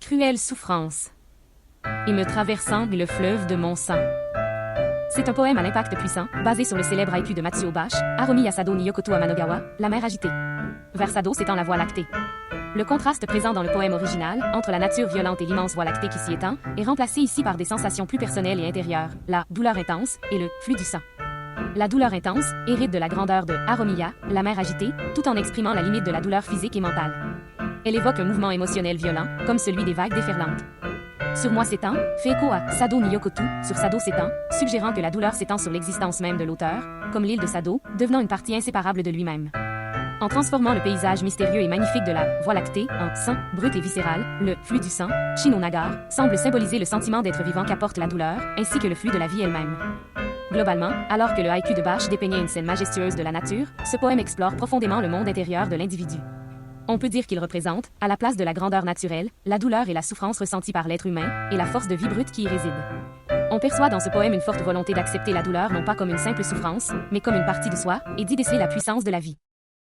Cruelle souffrance. Et me traversant le fleuve de mon sang. C'est un poème à l'impact puissant, basé sur le célèbre haïku de Matsuo Bash, Haromi Yasado ni Yokoto Amanogawa, la mer agitée. Vers Sado s'étend la voie lactée. Le contraste présent dans le poème original, entre la nature violente et l'immense voie lactée qui s'y étend, est remplacé ici par des sensations plus personnelles et intérieures, la douleur intense et le flux du sang. La douleur intense hérite de la grandeur de Haromiya, la mer agitée, tout en exprimant la limite de la douleur physique et mentale. Elle évoque un mouvement émotionnel violent, comme celui des vagues déferlantes. Sur moi s'étend fait écho à Sado ni Yokotu, sur Sado s'étend, suggérant que la douleur s'étend sur l'existence même de l'auteur, comme l'île de Sado, devenant une partie inséparable de lui-même. En transformant le paysage mystérieux et magnifique de la Voie lactée en sang, brut et viscéral, le flux du sang, Shin Nagar, semble symboliser le sentiment d'être vivant qu'apporte la douleur, ainsi que le flux de la vie elle-même. Globalement, alors que le haïku de Bash dépeignait une scène majestueuse de la nature, ce poème explore profondément le monde intérieur de l'individu. On peut dire qu'il représente, à la place de la grandeur naturelle, la douleur et la souffrance ressenties par l'être humain, et la force de vie brute qui y réside. On perçoit dans ce poème une forte volonté d'accepter la douleur non pas comme une simple souffrance, mais comme une partie de soi, et d'y déceler la puissance de la vie.